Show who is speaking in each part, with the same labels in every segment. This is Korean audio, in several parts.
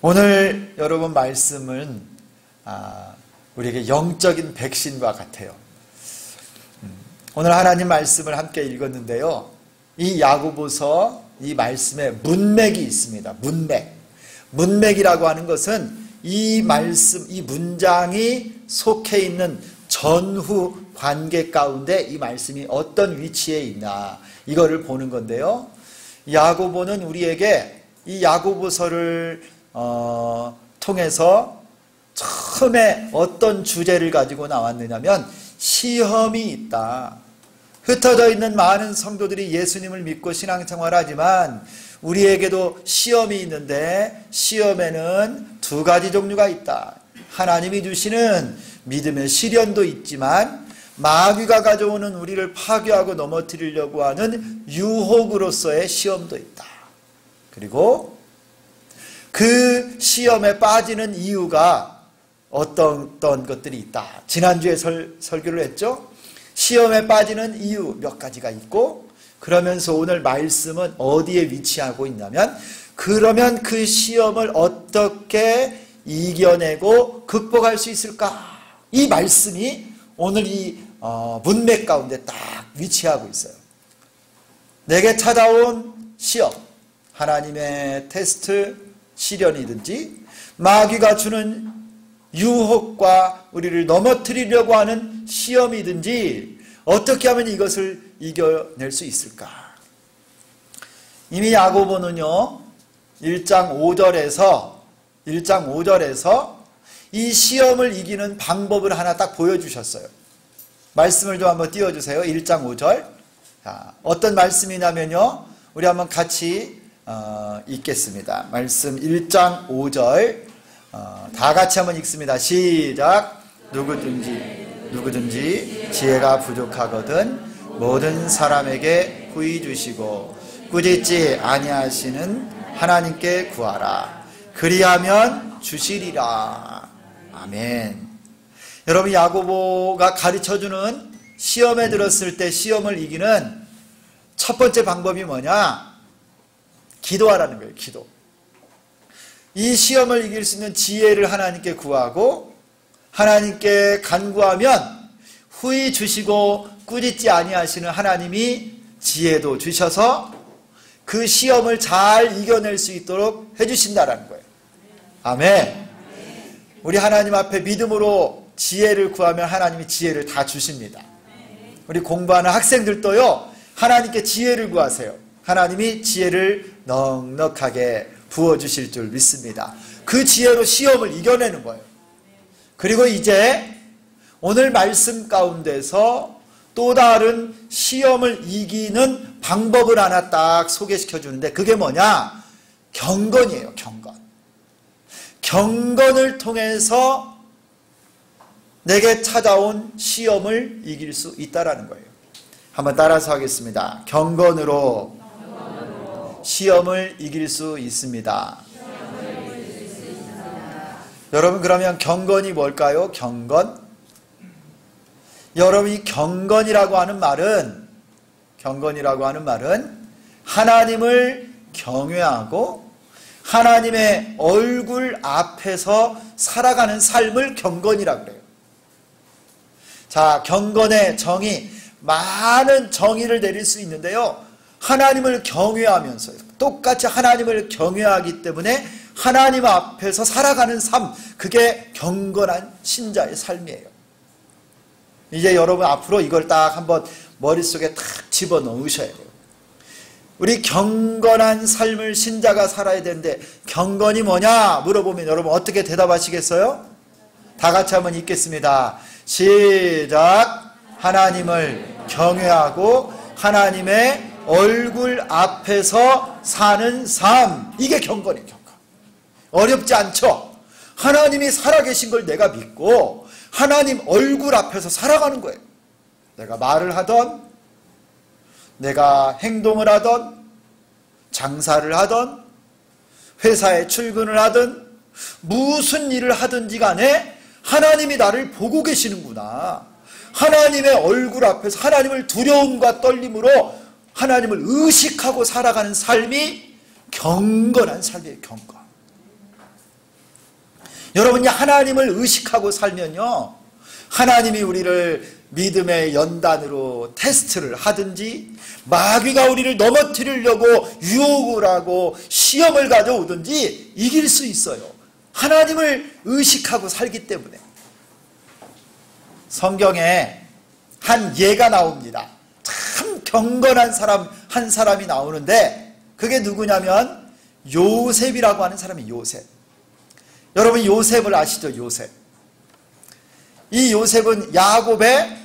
Speaker 1: 오늘 여러분 말씀은 우리에게 영적인 백신과 같아요. 오늘 하나님 말씀을 함께 읽었는데요. 이 야고보서 이 말씀에 문맥이 있습니다. 문맥이라고 하는 것은 이 말씀, 이 문장이 속해 있는 전후 관계 가운데 이 말씀이 어떤 위치에 있나 이거를 보는 건데요. 야고보는 우리에게 이 야고보서를 통해서 처음에 어떤 주제를 가지고 나왔느냐면 시험이 있다. 흩어져 있는 많은 성도들이 예수님을 믿고 신앙생활하지만 우리에게도 시험이 있는데 시험에는 두 가지 종류가 있다. 하나님이 주시는 믿음의 시련도 있지만 마귀가 가져오는 우리를 파괴하고 넘어뜨리려고 하는 유혹으로서의 시험도 있다. 그리고 그 시험에 빠지는 이유가 어떤 것들이 있다. 지난주에 설교를 했죠. 시험에 빠지는 이유 몇 가지가 있고 그러면서 오늘 말씀은 어디에 위치하고 있냐면 그러면 그 시험을 어떻게 이겨내고 극복할 수 있을까? 이 말씀이 오늘 이 문맥 가운데 딱 위치하고 있어요. 내게 찾아온 시험, 하나님의 테스트, 시련이든지 마귀가 주는 유혹과 우리를 넘어뜨리려고 하는 시험이든지 어떻게 하면 이것을 이겨낼 수 있을까? 이미 야고보는요 1장 5절에서 이 시험을 이기는 방법을 하나 딱 보여주셨어요. 말씀을 좀 한번 띄워주세요. 1장 5절. 자, 어떤 말씀이냐면요 우리 한번 같이 읽겠습니다. 말씀 1장 5절 다 같이 한번 읽습니다. 시작. 누구든지 지혜가 부족하거든 모든 사람에게 후히 주시고 꾸짖지 아니하시는 하나님께 구하라. 그리하면 주시리라. 아멘. 여러분 야고보가 가르쳐주는 시험에 들었을 때 시험을 이기는 첫 번째 방법이 뭐냐? 기도하라는 거예요. 기도. 이 시험을 이길 수 있는 지혜를 하나님께 구하고 하나님께 간구하면 후히 주시고 꾸짖지 아니하시는 하나님이 지혜도 주셔서 그 시험을 잘 이겨낼 수 있도록 해주신다라는 거예요. 아멘. 우리 하나님 앞에 믿음으로 지혜를 구하면 하나님이 지혜를 다 주십니다. 우리 공부하는 학생들도요 하나님께 지혜를 구하세요. 하나님이 지혜를 넉넉하게 부어주실 줄 믿습니다. 그 지혜로 시험을 이겨내는 거예요. 그리고 이제 오늘 말씀 가운데서 또 다른 시험을 이기는 방법을 하나 딱 소개시켜 주는데 그게 뭐냐? 경건이에요. 경건을 통해서 내게 찾아온 시험을 이길 수 있다라는 거예요. 한번 따라서 하겠습니다. 경건으로 시험을 이길 수 있습니다. 여러분 그러면 경건이 뭘까요? 경건? 여러분 이 경건이라고 하는 말은 하나님을 경외하고 하나님의 얼굴 앞에서 살아가는 삶을 경건이라고 그래요. 자, 경건의 정의, 많은 정의를 내릴 수 있는데요. 하나님을 경외하면서 똑같이 하나님을 경외하기 때문에 하나님 앞에서 살아가는 삶, 그게 경건한 신자의 삶이에요. 이제 여러분 앞으로 이걸 딱 한번 머릿속에 탁 집어넣으셔야 돼요. 우리 경건한 삶을 신자가 살아야 되는데 경건이 뭐냐 물어보면 여러분 어떻게 대답하시겠어요? 다 같이 한번 읽겠습니다. 시작. 하나님을 경외하고 하나님의 얼굴 앞에서 사는 삶. 이게 경건이에요. 경건. 어렵지 않죠? 하나님이 살아계신 걸 내가 믿고 하나님 얼굴 앞에서 살아가는 거예요. 내가 말을 하던, 내가 행동을 하던, 장사를 하던, 회사에 출근을 하든 무슨 일을 하든지 간에 하나님이 나를 보고 계시는구나. 하나님의 얼굴 앞에서 하나님을 두려움과 떨림으로 하나님을 의식하고 살아가는 삶이 경건한 삶이에요. 경건. 여러분이 하나님을 의식하고 살면요, 하나님이 우리를 믿음의 연단으로 테스트를 하든지 마귀가 우리를 넘어뜨리려고 유혹을 하고 시험을 가져오든지 이길 수 있어요. 하나님을 의식하고 살기 때문에. 성경에 한 예가 나옵니다. 참 경건한 사람 한 사람이 나오는데 그게 누구냐면 요셉이라고 하는 사람이 요셉. 여러분 요셉을 아시죠? 요셉. 이 요셉은 야곱의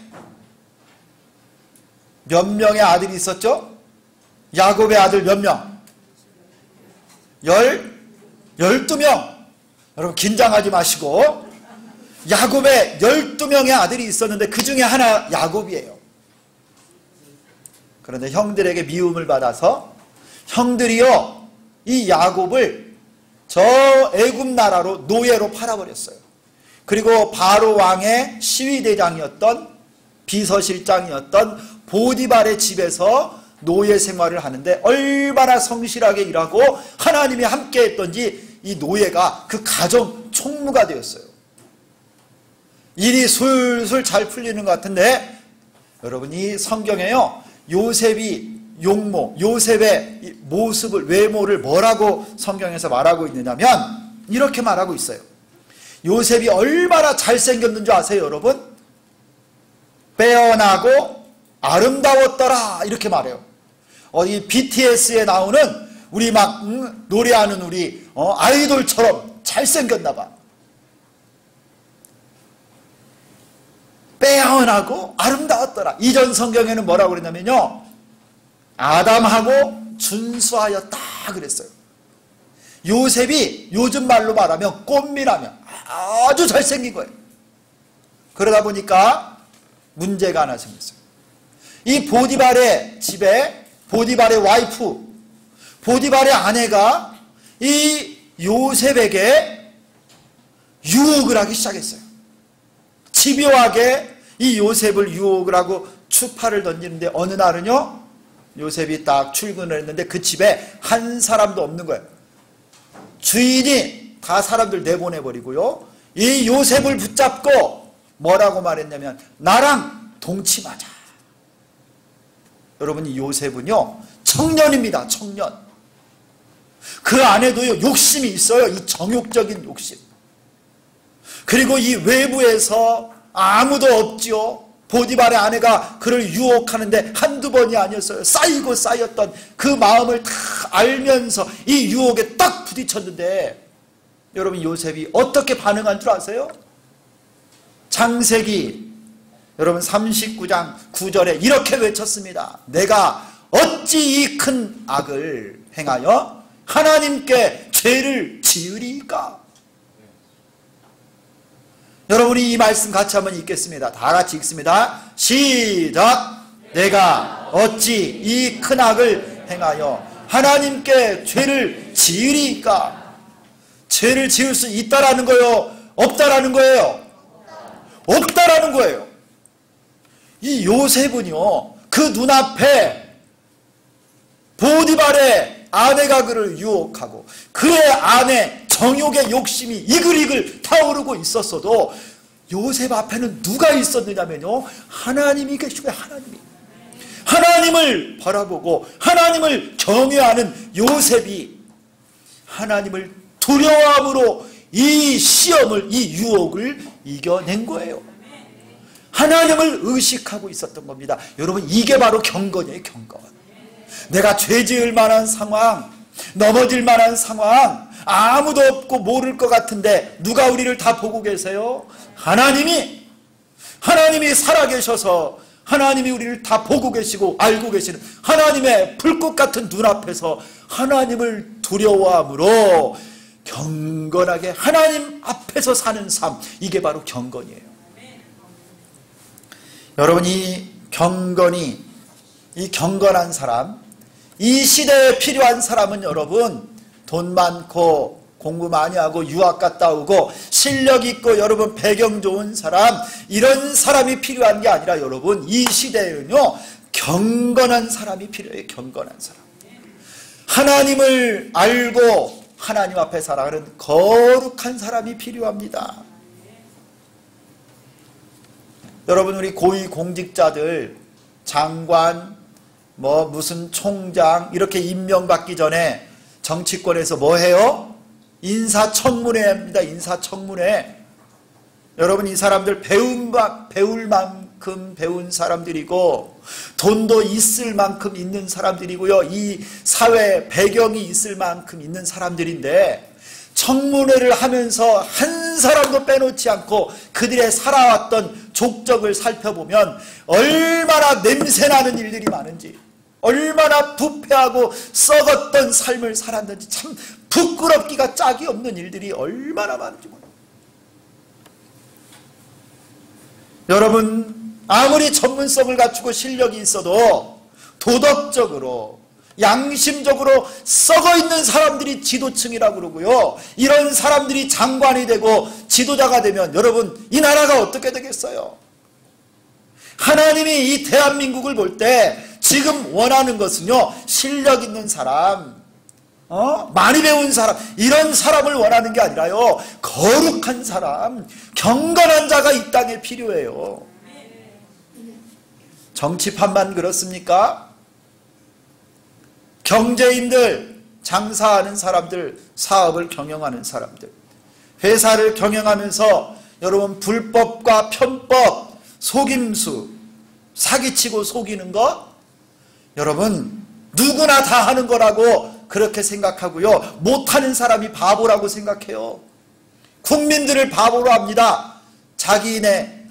Speaker 1: 몇 명의 아들이 있었죠? 야곱의 아들 몇 명? 12명. 여러분 긴장하지 마시고, 야곱의 12명의 아들이 있었는데 그 중에 하나 야곱이에요. 그런데 형들에게 미움을 받아서 형들이요 이 야곱을 저 애굽 나라로 노예로 팔아버렸어요. 그리고 바로 왕의 시위대장이었던, 비서실장이었던 보디발의 집에서 노예 생활을 하는데 얼마나 성실하게 일하고 하나님이 함께 했던지 이 노예가 그 가정 총무가 되었어요. 일이 술술 잘 풀리는 것 같은데, 여러분 이 성경에요 요셉이 요셉의 모습을, 외모를 뭐라고 성경에서 말하고 있느냐면 이렇게 말하고 있어요. 요셉이 얼마나 잘생겼는 줄 아세요 여러분? 빼어나고 아름다웠더라 이렇게 말해요. 이 BTS에 나오는 우리 막 노래하는 우리 아이돌처럼 잘생겼나 봐. 빼어나고 아름다웠더라. 이전 성경에는 뭐라고 그랬냐면요, 아담하고 준수하였다 그랬어요. 요셉이 요즘 말로 말하면 꽃미라며 아주 잘생긴 거예요. 그러다 보니까 문제가 하나 생겼어요. 이 보디발의 집에 보디발의 와이프, 보디발의 아내가 이 요셉에게 유혹을 하기 시작했어요. 집요하게 이 요셉을 유혹을 하고 추파를 던지는데 어느 날은요 요셉이 딱 출근을 했는데 그 집에 한 사람도 없는 거예요. 주인이 다 사람들 내보내버리고요, 이 요셉을 붙잡고 뭐라고 말했냐면 나랑 동침하자. 여러분 이 요셉은요 청년입니다. 청년. 그 안에도요 욕심이 있어요. 이 정욕적인 욕심. 그리고 이 외부에서 아무도 없지요. 보디발의 아내가 그를 유혹하는데 한두 번이 아니었어요. 쌓이고 쌓였던 그 마음을 다 알면서 이 유혹에 딱 부딪혔는데, 여러분 요셉이 어떻게 반응한 줄 아세요? 창세기 여러분 39장 9절에 이렇게 외쳤습니다. 내가 어찌 이 큰 악을 행하여 하나님께 죄를 지으리까? 여러분이 이 말씀 같이 한번 읽겠습니다. 다 같이 읽습니다. 시작. 내가 어찌 이 큰 악을 행하여 하나님께 죄를 지으리까? 죄를 지을 수 있다라는 거예요? 없다라는 거예요? 없다라는 거예요. 이 요셉은요 그 눈앞에 보디발의 아내가 그를 유혹하고 그의 안에 정욕의 욕심이 이글이글 타오르고 있었어도 요셉 앞에는 누가 있었느냐면요 하나님이 계시고, 하나님을 바라보고 하나님을 경외하는 요셉이 하나님을 두려워함으로 이 시험을, 이 유혹을 이겨낸 거예요. 하나님을 의식하고 있었던 겁니다. 여러분 이게 바로 경건이에요. 경건. 내가 죄 지을 만한 상황, 넘어질 만한 상황, 아무도 없고 모를 것 같은데 누가 우리를 다 보고 계세요? 하나님이 살아계셔서 하나님이 우리를 다 보고 계시고 알고 계시는 하나님의 불꽃 같은 눈앞에서 하나님을 두려워함으로 경건하게 하나님 앞에서 사는 삶, 이게 바로 경건이에요. 여러분 이 경건한 사람, 이 시대에 필요한 사람은 여러분 돈 많고 공부 많이 하고 유학 갔다 오고 실력 있고 여러분 배경 좋은 사람, 이런 사람이 필요한 게 아니라 여러분 이 시대에는요 경건한 사람이 필요해요. 경건한 사람. 하나님을 알고 하나님 앞에 살아가는 거룩한 사람이 필요합니다. 여러분, 우리 고위공직자들, 장관, 무슨 총장 이렇게 임명받기 전에 정치권에서 뭐 해요? 인사청문회 합니다. 인사청문회. 여러분, 이 사람들 배울 만큼 배운 사람들이고 돈도 있을 만큼 있는 사람들이고요. 이 사회 배경이 있을 만큼 있는 사람들인데 청문회를 하면서 한 사람도 빼놓지 않고 그들의 살아왔던 족적을 살펴보면 얼마나 냄새나는 일들이 많은지, 얼마나 부패하고 썩었던 삶을 살았는지 참 부끄럽기가 짝이 없는 일들이 얼마나 많은지 몰라요. 여러분, 아무리 전문성을 갖추고 실력이 있어도 도덕적으로, 양심적으로 썩어있는 사람들이 지도층이라고 그러고요. 이런 사람들이 장관이 되고 지도자가 되면 여러분, 이 나라가 어떻게 되겠어요? 하나님이 이 대한민국을 볼 때 지금 원하는 것은요, 실력 있는 사람, 많이 배운 사람, 이런 사람을 원하는 게 아니라요, 거룩한 사람, 경건한 자가 이 땅에 필요해요. 정치판만 그렇습니까? 경제인들, 장사하는 사람들, 사업을 경영하는 사람들, 회사를 경영하면서 여러분 불법과 편법, 속임수, 사기치고 속이는 것, 여러분 누구나 다 하는 거라고 그렇게 생각하고요. 못하는 사람이 바보라고 생각해요. 국민들을 바보로 합니다. 자기네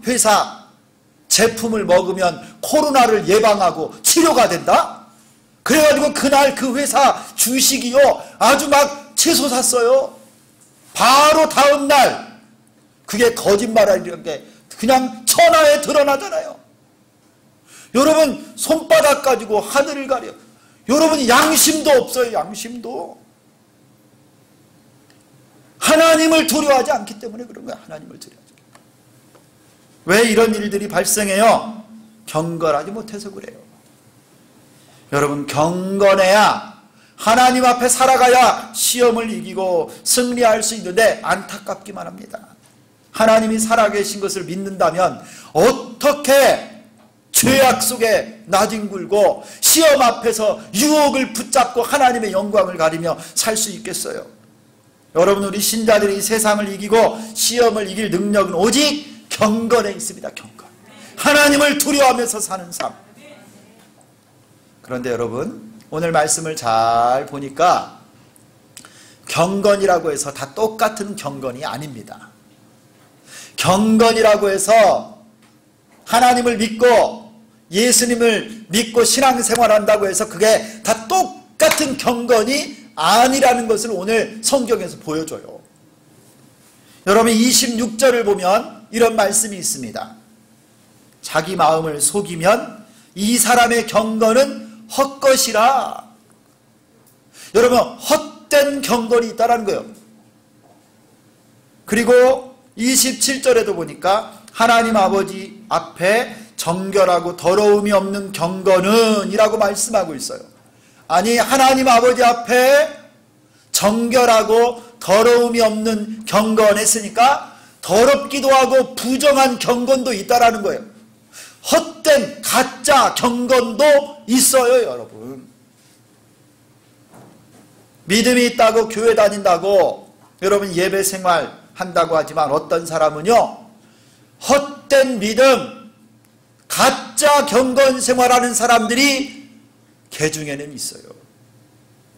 Speaker 1: 회사 제품을 먹으면 코로나를 예방하고 치료가 된다? 그래가지고 그날 그 회사 주식이요 아주 막 치솟았어요. 바로 다음날 그게 거짓말이라는 게 그냥 천하에 드러나잖아요. 여러분 손바닥 가지고 하늘을 가려. 여러분 양심도 없어요. 양심도. 하나님을 두려워하지 않기 때문에 그런 거예요. 하나님을 두려워하지. 왜 이런 일들이 발생해요? 경건하지 못해서 그래요. 여러분 경건해야, 하나님 앞에 살아가야 시험을 이기고 승리할 수 있는데 안타깝기만 합니다. 하나님이 살아계신 것을 믿는다면 어떻게 죄악 속에 나뒹굴고 시험 앞에서 유혹을 붙잡고 하나님의 영광을 가리며 살 수 있겠어요? 여러분, 우리 신자들이 이 세상을 이기고 시험을 이길 능력은 오직 경건에 있습니다. 경건. 하나님을 두려워하면서 사는 삶. 그런데 여러분, 오늘 말씀을 잘 보니까 경건이라고 해서 다 똑같은 경건이 아닙니다. 경건이라고 해서 하나님을 믿고 예수님을 믿고 신앙생활한다고 해서 그게 다 똑같은 경건이 아니라는 것을 오늘 성경에서 보여줘요. 여러분 26절을 보면 이런 말씀이 있습니다. 자기 마음을 속이면 이 사람의 경건은 헛것이라. 여러분 헛된 경건이 있다는 거예요. 그리고 27절에도 보니까 하나님 아버지 앞에 정결하고 더러움이 없는 경건은 이라고 말씀하고 있어요. 아니 하나님 아버지 앞에 정결하고 더러움이 없는 경건 했으니까 더럽기도 하고 부정한 경건도 있다라는 거예요. 헛된 가짜 경건도 있어요. 여러분 믿음이 있다고 교회 다닌다고 여러분 예배 생활 한다고 하지만 어떤 사람은요 헛된 믿음 가짜 경건 생활하는 사람들이 개중에는 있어요.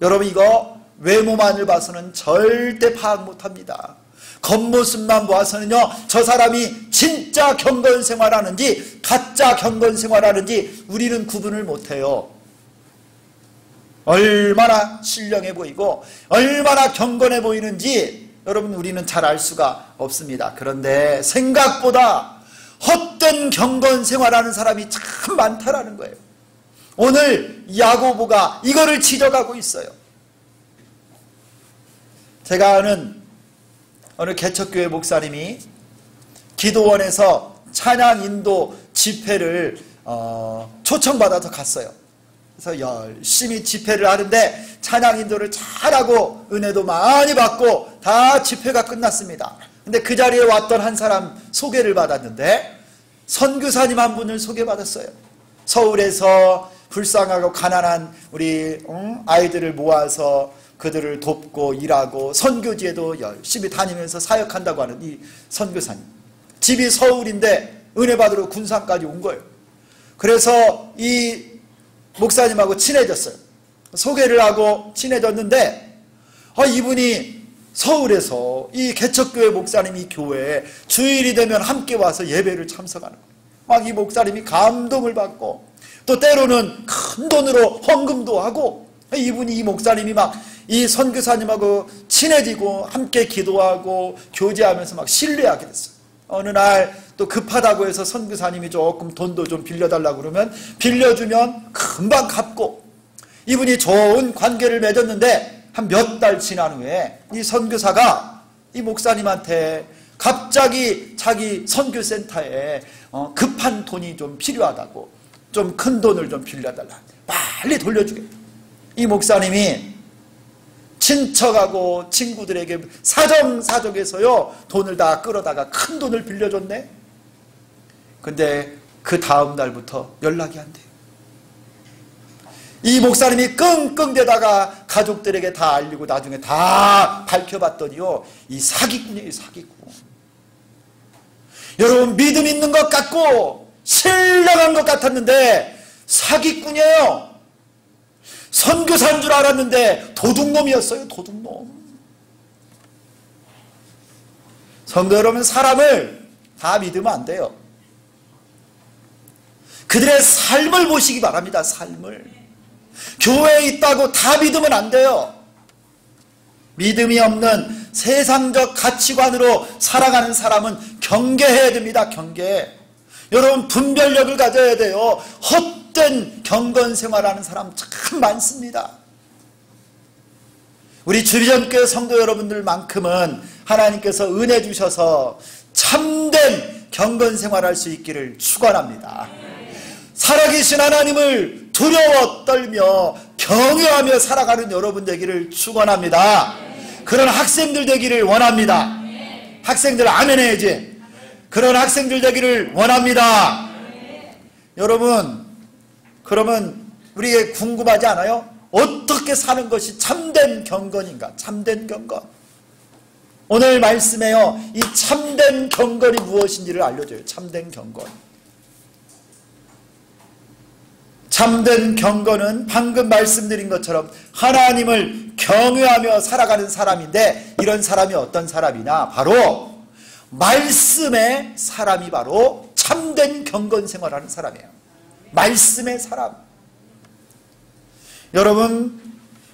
Speaker 1: 여러분 이거 외모만을 봐서는 절대 파악 못합니다. 겉모습만 보아서는요 저 사람이 진짜 경건 생활하는지 가짜 경건 생활하는지 우리는 구분을 못해요. 얼마나 신령해 보이고 얼마나 경건해 보이는지 여러분 우리는 잘 알 수가 없습니다. 그런데 생각보다 헛된 경건 생활하는 사람이 참 많다라는 거예요. 오늘 야고보가 이거를 지적하고 있어요. 제가 아는 어느 개척교회 목사님이 기도원에서 찬양 인도 집회를 초청받아서 갔어요. 그래서 열심히 집회를 하는데 찬양 인도를 잘하고 은혜도 많이 받고 다 집회가 끝났습니다. 근데 그 자리에 왔던 한 사람 소개를 받았는데 선교사님 한 분을 소개받았어요. 서울에서 불쌍하고 가난한 우리 아이들을 모아서 그들을 돕고 일하고 선교지에도 열심히 다니면서 사역한다고 하는 이 선교사님. 집이 서울인데 은혜 받으러 군산까지 온 거예요. 그래서 이 목사님하고 친해졌어요. 소개를 하고 친해졌는데 이분이 서울에서 이 개척교회 목사님이 교회에 주일이 되면 함께 와서 예배를 참석하는 거예요. 막 이 목사님이 감동을 받고 또 때로는 큰 돈으로 헌금도 하고 이분이 이 목사님이 막 이 선교사님하고 친해지고 함께 기도하고 교제하면서 막 신뢰하게 됐어요. 어느 날 또 급하다고 해서 선교사님이 조금 돈도 좀 빌려달라고 그러면 빌려주면 금방 갚고 이분이 좋은 관계를 맺었는데 한 몇 달 지난 후에 이 선교사가 이 목사님한테 갑자기 자기 선교센터에 급한 돈이 좀 필요하다고 좀 큰 돈을 좀 빌려달라 빨리 돌려주겠다. 이 목사님이 친척하고 친구들에게 사정사정해서요 돈을 다 끌어다가 큰 돈을 빌려줬네. 근데 그 다음 날부터 연락이 안 돼요. 이 목사님이 끙끙대다가 가족들에게 다 알리고 나중에 다 밝혀봤더니요 이 사기꾼이에요. 사기꾼. 여러분 믿음 있는 것 같고 신령한 것 같았는데 사기꾼이에요. 선교사인 줄 알았는데 도둑놈이었어요. 도둑놈. 성도 여러분, 사람을 다 믿으면 안 돼요. 그들의 삶을 보시기 바랍니다. 삶을. 교회에 있다고 다 믿으면 안 돼요. 믿음이 없는 세상적 가치관으로 살아가는 사람은 경계해야 됩니다. 경계. 여러분 분별력을 가져야 돼요. 헛된 경건생활하는 사람 참 많습니다. 우리 주비전교회 성도 여러분들만큼은 하나님께서 은혜 주셔서 참된 경건생활할 수 있기를 축원합니다. 살아계신 하나님을 두려워 떨며 경외하며 살아가는 여러분 되기를 축원합니다. 그런 학생들 되기를 원합니다. 학생들 아멘 해야지. 그런 학생들 되기를 원합니다. 여러분, 그러면 우리에게 궁금하지 않아요? 어떻게 사는 것이 참된 경건인가? 참된 경건. 오늘 말씀에요, 이 참된 경건이 무엇인지를 알려줘요. 참된 경건. 참된 경건은 방금 말씀드린 것처럼 하나님을 경외하며 살아가는 사람인데, 이런 사람이 어떤 사람이냐? 바로 말씀의 사람이 바로 참된 경건 생활하는 사람이에요. 말씀의 사람. 여러분,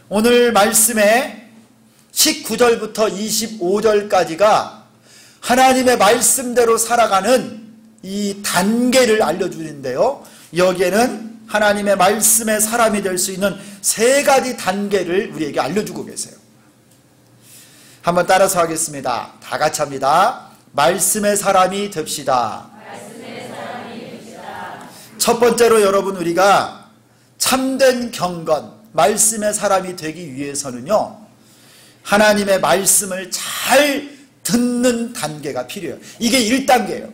Speaker 1: 오늘 말씀에 19절부터 25절까지가 하나님의 말씀대로 살아가는 이 단계를 알려주는데요, 여기에는 하나님의 말씀의 사람이 될 수 있는 세 가지 단계를 우리에게 알려주고 계세요. 한번 따라서 하겠습니다. 다 같이 합니다. 말씀의 사람이 됩시다.
Speaker 2: 말씀의 사람이 됩시다.
Speaker 1: 첫 번째로 여러분, 우리가 참된 경건, 말씀의 사람이 되기 위해서는요, 하나님의 말씀을 잘 듣는 단계가 필요해요. 이게 1단계예요.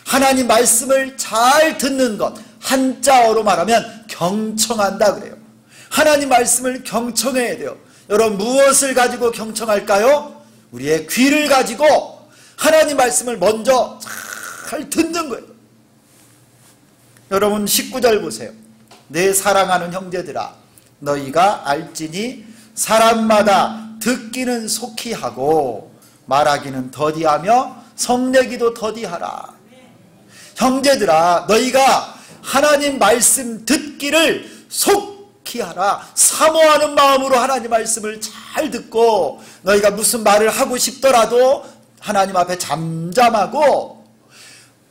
Speaker 1: 하나님 말씀을 잘 듣는 것, 한자어로 말하면 경청한다 그래요. 하나님 말씀을 경청해야 돼요. 여러분, 무엇을 가지고 경청할까요? 우리의 귀를 가지고 하나님 말씀을 먼저 잘 듣는 거예요. 여러분 19절 보세요. 내 사랑하는 형제들아, 너희가 알지니 사람마다 듣기는 속히 하고 말하기는 더디하며 성내기도 더디하라. 형제들아, 너희가 하나님 말씀 듣기를 속히 하라. 사모하는 마음으로 하나님 말씀을 잘 듣고, 너희가 무슨 말을 하고 싶더라도 하나님 앞에 잠잠하고,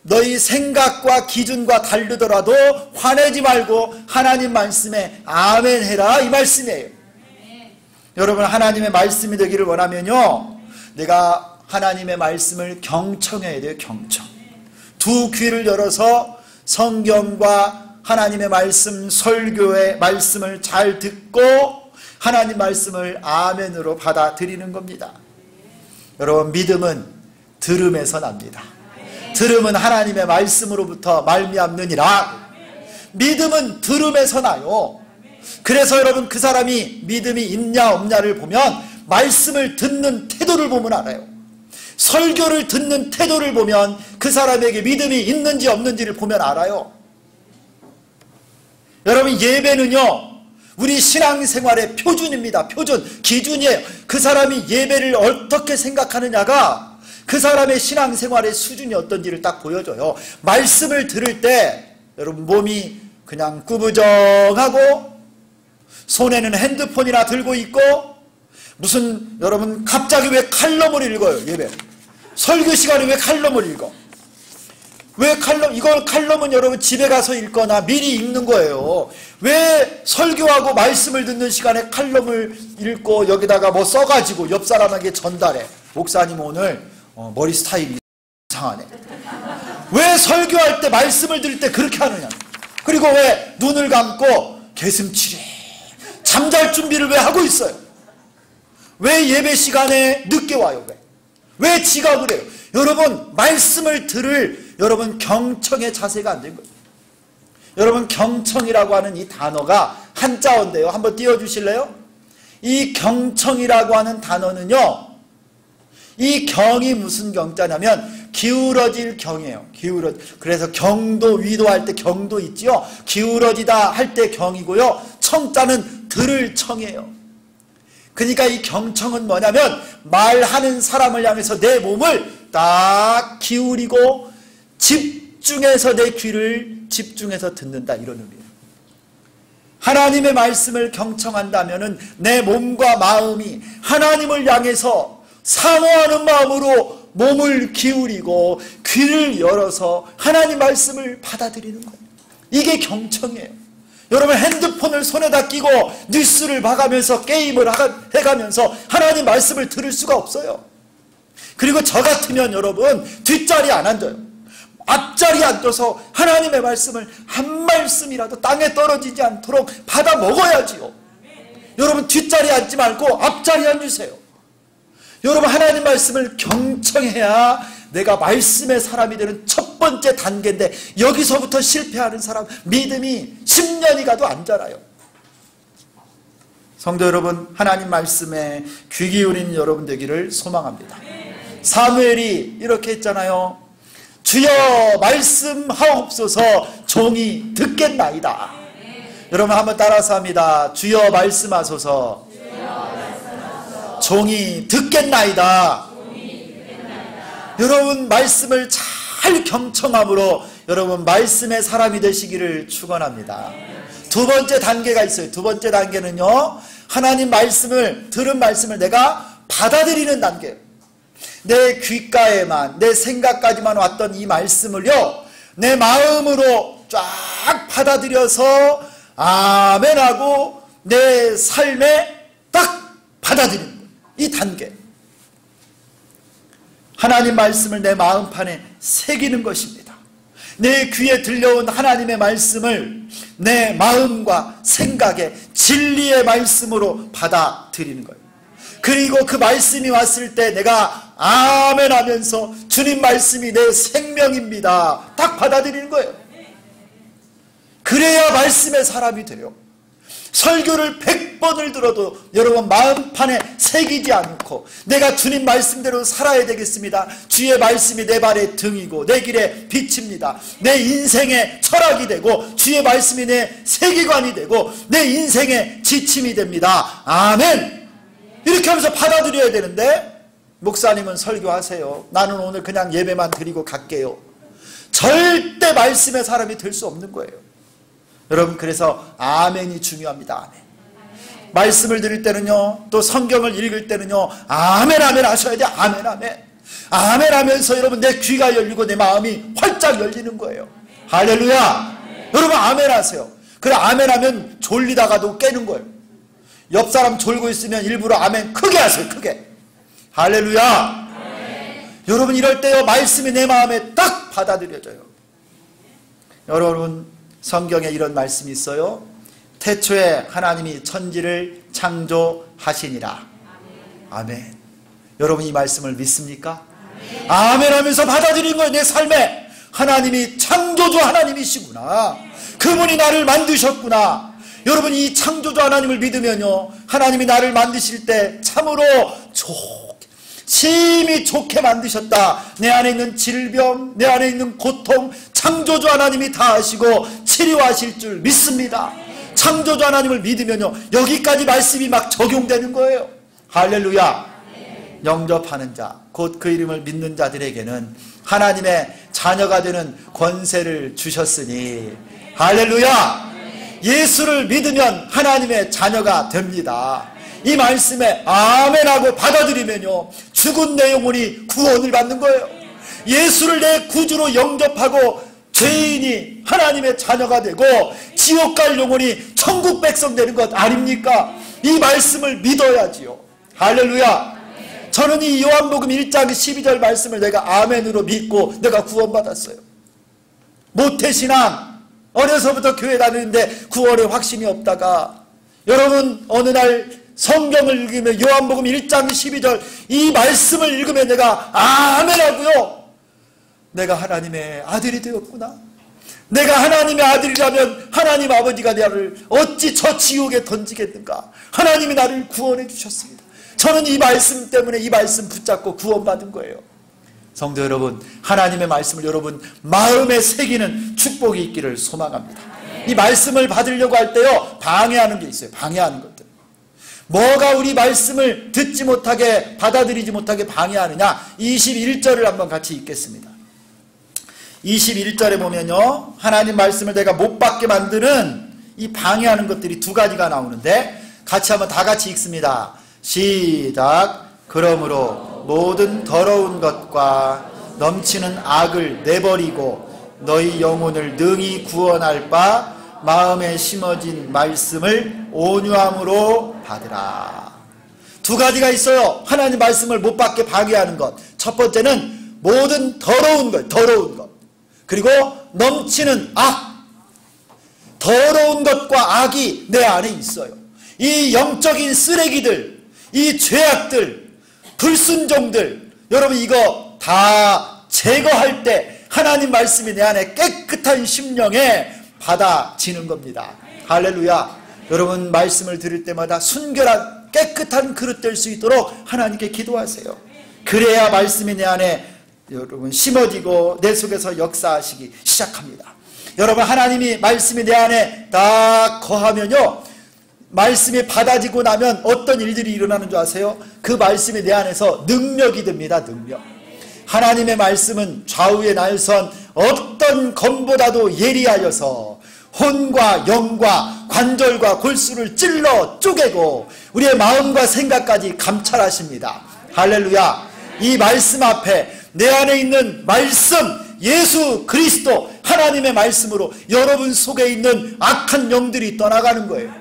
Speaker 1: 너희 생각과 기준과 다르더라도 화내지 말고 하나님 말씀에 아멘 해라, 이 말씀이에요. 여러분, 하나님의 말씀이 되기를 원하면요, 내가 하나님의 말씀을 경청해야 돼요. 경청. 두 귀를 열어서 성경과 하나님의 말씀, 설교의 말씀을 잘 듣고 하나님 말씀을 아멘으로 받아들이는 겁니다. 여러분, 믿음은 들음에서 납니다. 들음은 하나님의 말씀으로부터 말미암느니라. 믿음은 들음에서 나요. 그래서 여러분, 그 사람이 믿음이 있냐 없냐를 보면 말씀을 듣는 태도를 보면 알아요. 설교를 듣는 태도를 보면 그 사람에게 믿음이 있는지 없는지를 보면 알아요. 여러분, 예배는요, 우리 신앙생활의 표준입니다. 표준, 기준이에요. 그 사람이 예배를 어떻게 생각하느냐가 그 사람의 신앙생활의 수준이 어떤지를 딱 보여줘요. 말씀을 들을 때 여러분, 몸이 그냥 꾸부정하고 손에는 핸드폰이나 들고 있고, 무슨 여러분 갑자기 왜 칼럼을 읽어요? 예배 설교 시간에 왜 칼럼을 읽어? 왜 칼럼? 이걸 칼럼은 여러분 집에 가서 읽거나 미리 읽는 거예요. 왜 설교하고 말씀을 듣는 시간에 칼럼을 읽고 여기다가 뭐 써가지고 옆 사람에게 전달해? 목사님 오늘 머리 스타일이 이상하네. 왜 설교할 때 말씀을 들을 때 그렇게 하느냐? 그리고 왜 눈을 감고 개슴치레 잠잘 준비를 왜 하고 있어요? 왜 예배 시간에 늦게 와요? 왜 지각을 해요? 여러분, 말씀을 들을 여러분 경청의 자세가 안 된 거예요. 여러분, 경청이라고 하는 이 단어가 한자어인데요. 한번 띄워주실래요? 이 경청이라고 하는 단어는요, 이 경이 무슨 경자냐면 기울어질 경이에요. 그래서 경도, 위도할 때 경도 있지요. 기울어지다 할 때 경이고요. 청자는 들을 청이에요. 그러니까 이 경청은 뭐냐면 말하는 사람을 향해서 내 몸을 딱 기울이고 집중해서 내 귀를 집중해서 듣는다, 이런 의미예요. 하나님의 말씀을 경청한다면은 내 몸과 마음이 하나님을 향해서 사모하는 마음으로 몸을 기울이고 귀를 열어서 하나님 말씀을 받아들이는 거예요. 이게 경청이에요. 여러분, 핸드폰을 손에다 끼고 뉴스를 봐가면서 게임을 해가면서 하나님 말씀을 들을 수가 없어요. 그리고 저 같으면 여러분 뒷자리에 안 앉아요. 앞자리에 앉아서 하나님의 말씀을 한 말씀이라도 땅에 떨어지지 않도록 받아 먹어야지요. 여러분, 뒷자리에 앉지 말고 앞자리에 앉으세요. 여러분, 하나님 말씀을 경청해야 내가 말씀의 사람이 되는 첫 번째 단계인데, 여기서부터 실패하는 사람 믿음이 10년이 가도 안 자라요. 성도 여러분, 하나님 말씀에 귀 기울이는 여러분 되기를 소망합니다. 사무엘이 이렇게 했잖아요. 주여 말씀하옵소서, 종이 듣겠나이다. 여러분 한번 따라서 합니다. 주여 말씀하소서, 종이 듣겠나이다. 여러분, 말씀을 잘 경청함으로 여러분 말씀의 사람이 되시기를 축원합니다. 두 번째 단계가 있어요. 두 번째 단계는요, 하나님 말씀을, 들은 말씀을 내가 받아들이는 단계예요. 내 귓가에만, 내 생각까지만 왔던 이 말씀을요, 내 마음으로 쫙 받아들여서 아멘하고 내 삶에 딱 받아들이는 거예요. 이 단계, 하나님 말씀을 내 마음판에 새기는 것입니다. 내 귀에 들려온 하나님의 말씀을 내 마음과 생각에 진리의 말씀으로 받아들이는 거예요. 그리고 그 말씀이 왔을 때 내가 아멘 하면서 주님 말씀이 내 생명입니다, 딱 받아들이는 거예요. 그래야 말씀의 사람이 돼요. 설교를 100번을 들어도 여러분 마음판에 새기지 않고 내가 주님 말씀대로 살아야 되겠습니다. 주의 말씀이 내 발의 등이고 내 길의 빛입니다. 내 인생의 철학이 되고 주의 말씀이 내 세계관이 되고 내 인생의 지침이 됩니다. 아멘. 이렇게 하면서 받아들여야 되는데, 목사님은 설교하세요, 나는 오늘 그냥 예배만 드리고 갈게요. 절대 말씀의 사람이 될 수 없는 거예요. 여러분, 그래서 아멘이 중요합니다. 아멘. 말씀을 드릴 때는요, 또 성경을 읽을 때는요, 아멘 아멘 하셔야 돼요. 아멘 아멘. 아멘 하면서 여러분 내 귀가 열리고 내 마음이 활짝 열리는 거예요. 할렐루야. 여러분 아멘 하세요. 그래, 아멘 하면 졸리다가도 깨는 거예요. 옆 사람 졸고 있으면 일부러 아멘 크게 하세요. 크게. 할렐루야. 여러분, 이럴 때요 말씀이 내 마음에 딱 받아들여져요. 여러분, 성경에 이런 말씀이 있어요. 태초에 하나님이 천지를 창조하시니라. 아멘. 여러분 이 말씀을 믿습니까? 아멘 하면서 받아들인 거예요. 내 삶에 하나님이 창조주 하나님이시구나. 그분이 나를 만드셨구나. 여러분 이 창조주 하나님을 믿으면요, 하나님이 나를 만드실 때 참으로 심히 좋게 만드셨다. 내 안에 있는 질병, 내 안에 있는 고통, 창조주 하나님이 다 아시고 치료하실 줄 믿습니다. 창조주 하나님을 믿으면요, 여기까지 말씀이 막 적용되는 거예요. 할렐루야. 영접하는 자, 곧 그 이름을 믿는 자들에게는 하나님의 자녀가 되는 권세를 주셨으니, 할렐루야. 예수를 믿으면 하나님의 자녀가 됩니다. 이 말씀에 아멘하고 받아들이면요, 죽은 내 영혼이 구원을 받는 거예요. 예수를 내 구주로 영접하고 죄인이 하나님의 자녀가 되고 지옥 갈 영혼이 천국 백성 되는 것 아닙니까? 이 말씀을 믿어야지요. 할렐루야. 저는 이 요한복음 1장 12절 말씀을 내가 아멘으로 믿고 내가 구원받았어요. 모태신앙, 어려서부터 교회 다니는데 구원에 확신이 없다가 여러분 어느 날 성경을 읽으면 요한복음 1장 12절 이 말씀을 읽으면 내가 아멘하고요, 내가 하나님의 아들이 되었구나. 내가 하나님의 아들이라면 하나님 아버지가 나를 어찌 저 지옥에 던지겠는가. 하나님이 나를 구원해 주셨습니다. 저는 이 말씀 때문에 이 말씀 붙잡고 구원받은 거예요. 성도 여러분, 하나님의 말씀을 여러분 마음에 새기는 축복이 있기를 소망합니다. 이 말씀을 받으려고 할 때요, 방해하는 게 있어요. 방해하는 것들. 뭐가 우리 말씀을 듣지 못하게, 받아들이지 못하게 방해하느냐. 21절을 한번 같이 읽겠습니다. 21절에 보면요, 하나님 말씀을 내가 못 받게 만드는 이 방해하는 것들이 두 가지가 나오는데 같이 한번 다 같이 읽습니다. 시작. 그러므로 모든 더러운 것과 넘치는 악을 내버리고 너희 영혼을 능히 구원할 바 마음에 심어진 말씀을 온유함으로 받으라. 두 가지가 있어요. 하나님 말씀을 못 받게 방해하는 것. 첫 번째는 모든 더러운 것, 더러운 것. 그리고 넘치는 악. 더러운 것과 악이 내 안에 있어요. 이 영적인 쓰레기들, 이 죄악들, 불순종들, 여러분 이거 다 제거할 때 하나님 말씀이 내 안에 깨끗한 심령에 받아지는 겁니다. 할렐루야. 여러분 말씀을 들을 때마다 순결한 깨끗한 그릇 될 수 있도록 하나님께 기도하세요. 그래야 말씀이 내 안에 여러분 심어지고 내 속에서 역사하시기 시작합니다. 여러분 하나님이 말씀이 내 안에 딱 거하면요, 말씀이 받아지고 나면 어떤 일들이 일어나는 줄 아세요? 그 말씀이 내 안에서 능력이 됩니다. 능력. 하나님의 말씀은 좌우의 날선 어떤 검보다도 예리하여서 혼과 영과 관절과 골수를 찔러 쪼개고 우리의 마음과 생각까지 감찰하십니다. 할렐루야. 이 말씀 앞에 내 안에 있는 말씀, 예수 그리스도 하나님의 말씀으로 여러분 속에 있는 악한 영들이 떠나가는 거예요.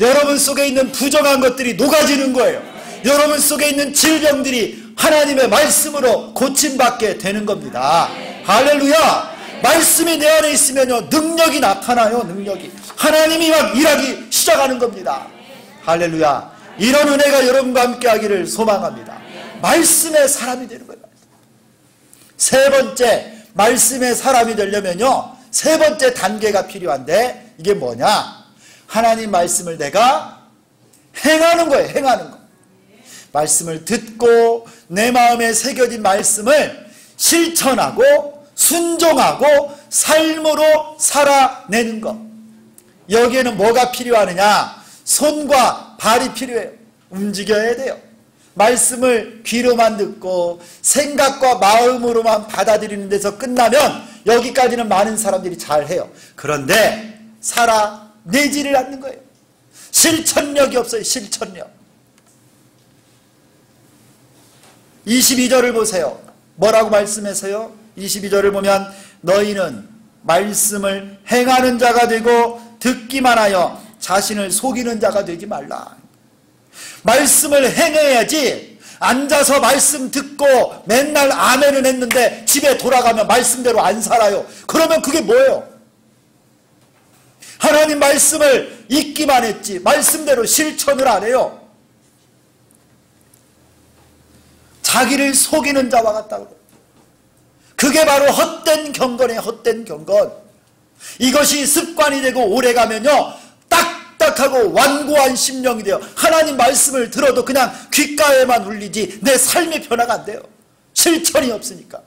Speaker 1: 여러분 속에 있는 부정한 것들이 녹아지는 거예요. 여러분 속에 있는 질병들이 하나님의 말씀으로 고침받게 되는 겁니다. 할렐루야. 말씀이 내 안에 있으면요, 능력이 나타나요. 능력이. 하나님이 막 일하기 시작하는 겁니다. 할렐루야. 이런 은혜가 여러분과 함께 하기를 소망합니다. 말씀의 사람이 되는 거예요. 세 번째, 말씀의 사람이 되려면요, 세 번째 단계가 필요한데 이게 뭐냐? 하나님 말씀을 내가 행하는 거예요. 행하는 거. 말씀을 듣고 내 마음에 새겨진 말씀을 실천하고 순종하고 삶으로 살아내는 것. 여기에는 뭐가 필요하느냐? 손과 발이 필요해요. 움직여야 돼요. 말씀을 귀로만 듣고 생각과 마음으로만 받아들이는 데서 끝나면 여기까지는 많은 사람들이 잘해요. 그런데 살아내지를 않는 거예요. 실천력이 없어요. 실천력. 22절을 보세요. 뭐라고 말씀하세요? 22절을 보면 너희는 말씀을 행하는 자가 되고 듣기만 하여 자신을 속이는 자가 되지 말라. 말씀을 행해야지. 앉아서 말씀 듣고 맨날 아멘은 했는데 집에 돌아가면 말씀대로 안 살아요. 그러면 그게 뭐예요? 하나님 말씀을 읽기만 했지 말씀대로 실천을 안 해요. 자기를 속이는 자와 같다고. 그게 바로 헛된 경건이에요. 헛된 경건. 이것이 습관이 되고 오래가면요 딱딱하고 완고한 심령이 돼요. 하나님 말씀을 들어도 그냥 귓가에만 울리지 내 삶의 변화가 안 돼요. 실천이 없으니까.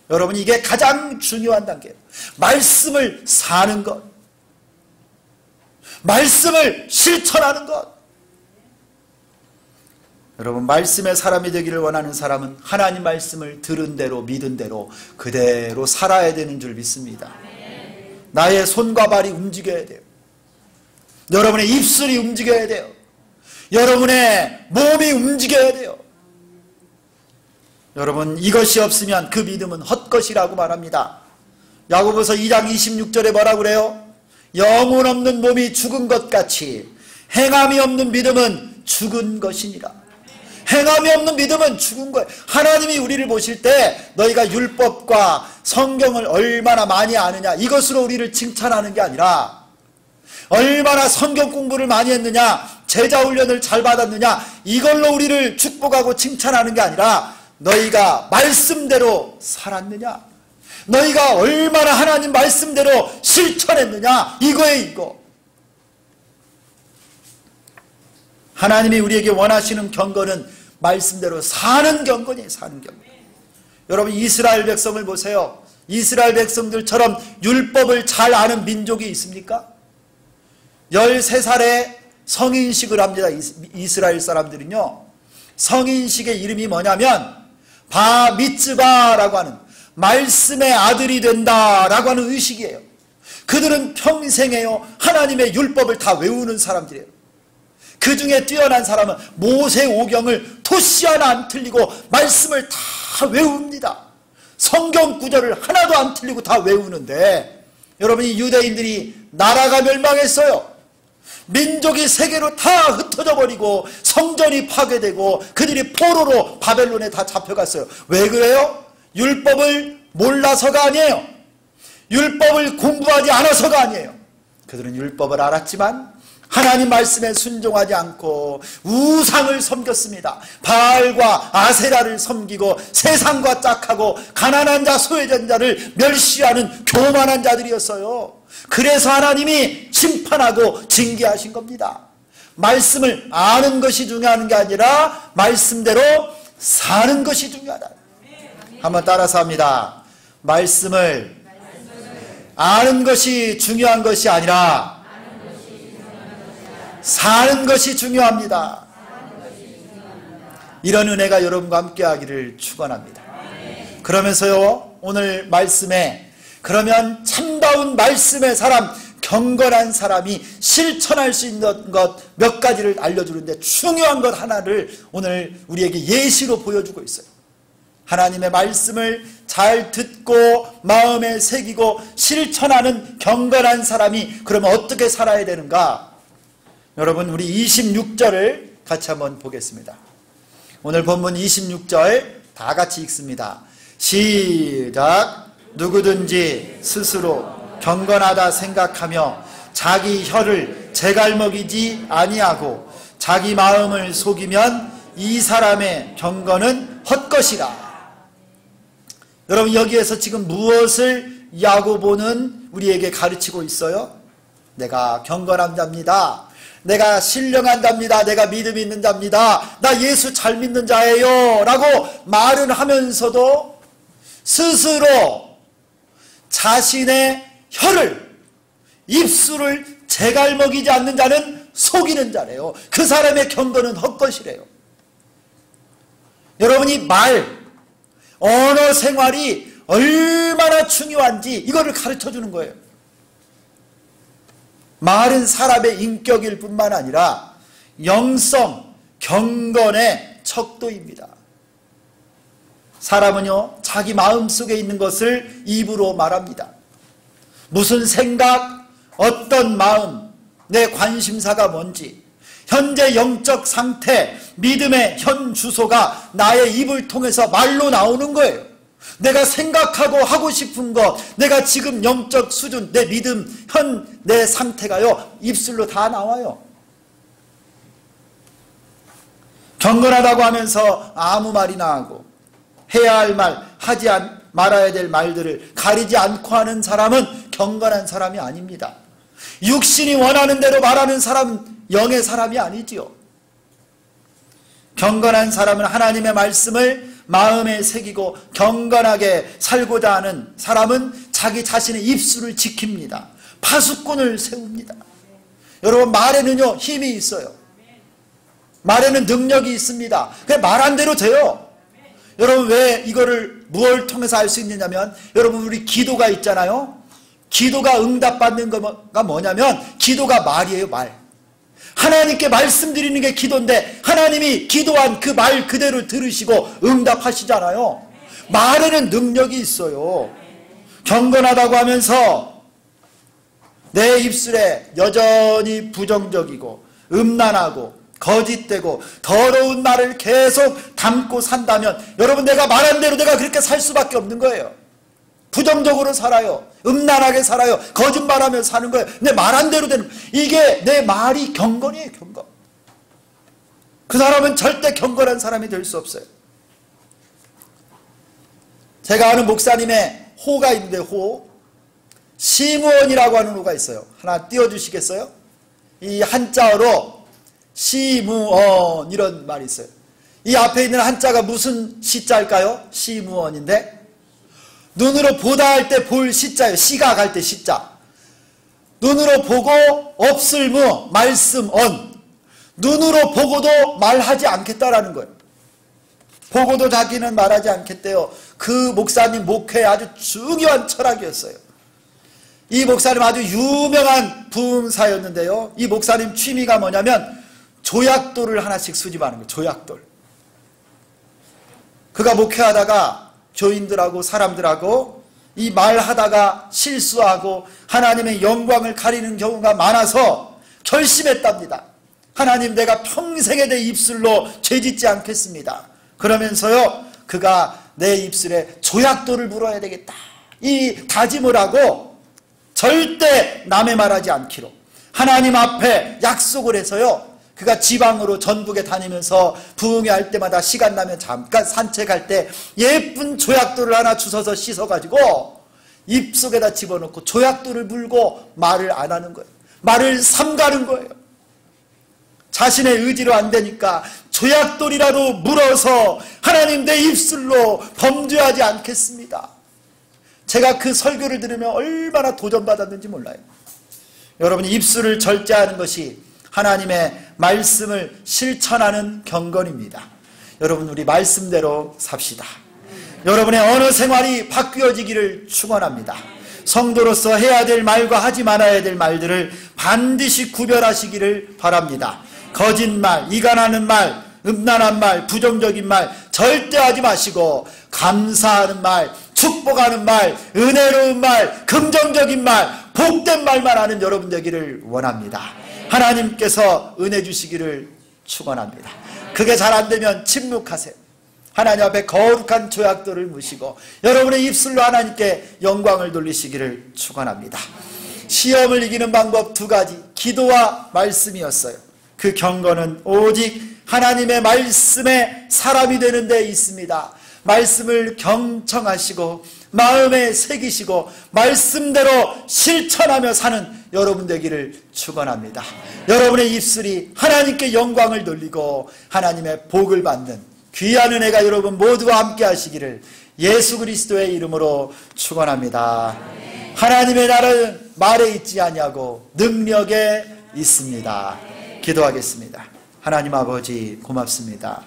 Speaker 1: 여러분, 이게 가장 중요한 단계예요. 말씀을 사는 것, 말씀을 실천하는 것. 여러분, 말씀의 사람이 되기를 원하는 사람은 하나님 말씀을 들은 대로 믿은 대로 그대로 살아야 되는 줄 믿습니다. 나의 손과 발이 움직여야 돼요. 여러분의 입술이 움직여야 돼요. 여러분의 몸이 움직여야 돼요. 여러분, 이것이 없으면 그 믿음은 헛것이라고 말합니다. 야고보서 2장 26절에 뭐라고 그래요? 영혼 없는 몸이 죽은 것 같이 행함이 없는 믿음은 죽은 것이니라. 행함이 없는 믿음은 죽은 거예요. 하나님이 우리를 보실 때 너희가 율법과 성경을 얼마나 많이 아느냐 이것으로 우리를 칭찬하는 게 아니라 얼마나 성경 공부를 많이 했느냐, 제자 훈련을 잘 받았느냐 이걸로 우리를 축복하고 칭찬하는 게 아니라 너희가 말씀대로 살았느냐, 너희가 얼마나 하나님 말씀대로 실천했느냐 이거예요. 이거. 하나님이 우리에게 원하시는 경건은 말씀대로 사는 경건이에요. 사는 경건. 여러분, 이스라엘 백성을 보세요. 이스라엘 백성들처럼 율법을 잘 아는 민족이 있습니까? 13살에 성인식을 합니다. 이스라엘 사람들은요. 성인식의 이름이 뭐냐면 바 미츠바라고 하는 말씀의 아들이 된다라고 하는 의식이에요. 그들은 평생에요 하나님의 율법을 다 외우는 사람들이에요. 그 중에 뛰어난 사람은 모세오경을 토시 하나 안 틀리고 말씀을 다 외웁니다. 성경 구절을 하나도 안 틀리고 다 외우는데, 여러분, 이 유대인들이 나라가 멸망했어요. 민족이 세계로 다 흩어져 버리고 성전이 파괴되고 그들이 포로로 바벨론에 다 잡혀갔어요. 왜 그래요? 율법을 몰라서가 아니에요. 율법을 공부하지 않아서가 아니에요. 그들은 율법을 알았지만 하나님 말씀에 순종하지 않고 우상을 섬겼습니다. 바알과 아세라를 섬기고 세상과 짝하고 가난한 자 소외된 자를 멸시하는 교만한 자들이었어요. 그래서 하나님이 심판하고 징계하신 겁니다. 말씀을 아는 것이 중요한 게 아니라 말씀대로 사는 것이 중요하다. 한번 따라서 합니다. 말씀을 아는 것이 중요한 것이 아니라 사는 것이 중요합니다. 이런 은혜가 여러분과 함께 하기를 축원합니다. 그러면서요, 오늘 말씀에 그러면 참다운 말씀의 사람, 경건한 사람이 실천할 수 있는 것 몇 가지를 알려주는데 중요한 것 하나를 오늘 우리에게 예시로 보여주고 있어요. 하나님의 말씀을 잘 듣고 마음에 새기고 실천하는 경건한 사람이 그러면 어떻게 살아야 되는가? 여러분, 우리 26절을 같이 한번 보겠습니다. 오늘 본문 26절 다 같이 읽습니다. 시작. 누구든지 스스로 경건하다 생각하며 자기 혀를 제갈먹이지 아니하고 자기 마음을 속이면 이 사람의 경건은 헛것이라. 여러분, 여기에서 지금 무엇을 야고보는 우리에게 가르치고 있어요? 내가 경건한 자입니다. 내가 신령한 자입니다. 내가 믿음 있는 자입니다. 나 예수 잘 믿는 자예요 라고 말은 하면서도 스스로 자신의 혀를, 입술을 제갈먹이지 않는 자는 속이는 자래요. 그 사람의 경건은 헛것이래요. 여러분이 말, 언어 생활이 얼마나 중요한지 이거를 가르쳐 주는 거예요. 말은 사람의 인격일 뿐만 아니라 영성, 경건의 척도입니다. 사람은요, 자기 마음속에 있는 것을 입으로 말합니다. 무슨 생각, 어떤 마음, 내 관심사가 뭔지, 현재 영적 상태, 믿음의 현 주소가 나의 입을 통해서 말로 나오는 거예요. 내가 생각하고 하고 싶은 것, 내가 지금 영적 수준, 내 믿음, 내 상태가요, 입술로 다 나와요. 경건하다고 하면서 아무 말이나 하고, 해야 할 말, 하지 말아야 될 말들을 가리지 않고 하는 사람은 경건한 사람이 아닙니다. 육신이 원하는 대로 말하는 사람은 영의 사람이 아니지요. 경건한 사람은 하나님의 말씀을 마음에 새기고 경건하게 살고자 하는 사람은 자기 자신의 입술을 지킵니다. 파수꾼을 세웁니다. 여러분, 말에는요 힘이 있어요. 말에는 능력이 있습니다. 그냥 말한 대로 돼요. 여러분, 왜 이거를 무엇을 통해서 알 수 있느냐면, 여러분, 우리 기도가 있잖아요. 기도가 응답받는 거가 뭐냐면, 기도가 말이에요. 말. 하나님께 말씀드리는 게 기도인데, 하나님이 기도한 그 말 그대로 들으시고 응답하시잖아요. 말에는 능력이 있어요. 경건하다고 하면서 내 입술에 여전히 부정적이고 음란하고 거짓되고 더러운 말을 계속 담고 산다면, 여러분, 내가 말한 대로 내가 그렇게 살 수밖에 없는 거예요. 부정적으로 살아요. 음란하게 살아요. 거짓말하며 사는 거예요. 내 말한 대로 되는, 이게 내 말이 경건이에요. 경건. 그 사람은 절대 경건한 사람이 될 수 없어요. 제가 아는 목사님의 호가 있는데, 호, 시무원이라고 하는 호가 있어요. 하나 띄워주시겠어요? 이 한자어로 시무원, 이런 말이 있어요. 이 앞에 있는 한자가 무슨 시자일까요? 시무원인데, 눈으로 보다 할 때 볼 시자예요. 시각할 때 시자. 눈으로 보고 없을 무, 말씀 언. 눈으로 보고도 말하지 않겠다라는 거예요. 보고도 자기는 말하지 않겠대요. 그 목사님 목회에 아주 중요한 철학이었어요. 이 목사님 아주 유명한 부흥사였는데요. 이 목사님 취미가 뭐냐면 조약돌을 하나씩 수집하는 거예요. 조약돌. 그가 목회하다가 교인들하고 사람들하고 이 말하다가 실수하고 하나님의 영광을 가리는 경우가 많아서 결심했답니다. 하나님, 내가 평생에 내 입술로 죄짓지 않겠습니다. 그러면서요, 그가 내 입술에 조약돌을 물어야 되겠다, 이 다짐을 하고 절대 남의 말하지 않기로 하나님 앞에 약속을 해서요, 그가 지방으로 전국에 다니면서 부흥회 할 때마다 시간 나면 잠깐 산책할 때 예쁜 조약돌을 하나 주워서 씻어가지고 입속에다 집어넣고 조약돌을 물고 말을 안 하는 거예요. 말을 삼가는 거예요. 자신의 의지로 안 되니까 조약돌이라도 물어서 하나님, 내 입술로 범죄하지 않겠습니다. 제가 그 설교를 들으면 얼마나 도전받았는지 몰라요. 여러분, 입술을 절제하는 것이 하나님의 말씀을 실천하는 경건입니다. 여러분, 우리 말씀대로 삽시다. 여러분의 언어 생활이 바뀌어지기를 축원합니다. 성도로서 해야 될 말과 하지 말아야 될 말들을 반드시 구별하시기를 바랍니다. 거짓말, 이간하는 말, 음란한 말, 부정적인 말 절대 하지 마시고, 감사하는 말, 축복하는 말, 은혜로운 말, 긍정적인 말, 복된 말만 하는 여러분 되기를 원합니다. 하나님께서 은혜 주시기를 축원합니다. 그게 잘 안 되면 침묵하세요. 하나님 앞에 거룩한 조약돌을 무시고 여러분의 입술로 하나님께 영광을 돌리시기를 축원합니다. 시험을 이기는 방법 두 가지, 기도와 말씀이었어요. 그 경건은 오직 하나님의 말씀에 사람이 되는 데 있습니다. 말씀을 경청하시고 마음에 새기시고 말씀대로 실천하며 사는 여러분 되기를 축원합니다. 여러분의 입술이 하나님께 영광을 돌리고 하나님의 복을 받는 귀한 은혜가 여러분 모두와 함께 하시기를 예수 그리스도의 이름으로 축원합니다. 하나님의 나라는 말에 있지 아니하고 능력에 있습니다. 기도하겠습니다. 하나님 아버지, 고맙습니다.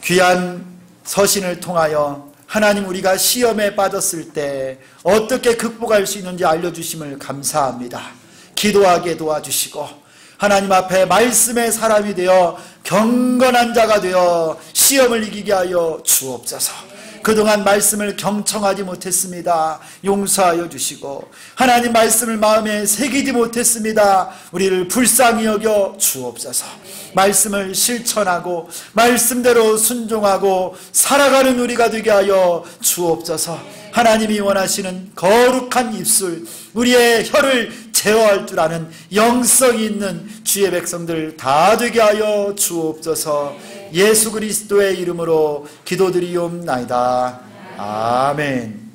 Speaker 1: 귀한 서신을 통하여 하나님, 우리가 시험에 빠졌을 때 어떻게 극복할 수 있는지 알려주심을 감사합니다. 기도하게 도와주시고 하나님 앞에 말씀의 사람이 되어 경건한 자가 되어 시험을 이기게 하여 주옵소서. 그동안 말씀을 경청하지 못했습니다. 용서하여 주시고, 하나님 말씀을 마음에 새기지 못했습니다. 우리를 불쌍히 여겨 주옵소서. 말씀을 실천하고 말씀대로 순종하고 살아가는 우리가 되게 하여 주옵소서. 하나님이 원하시는 거룩한 입술, 우리의 혀를 제어할 줄 아는 영성이 있는 주의 백성들 다 되게 하여 주옵소서. 예수 그리스도의 이름으로 기도드리옵나이다. 아멘.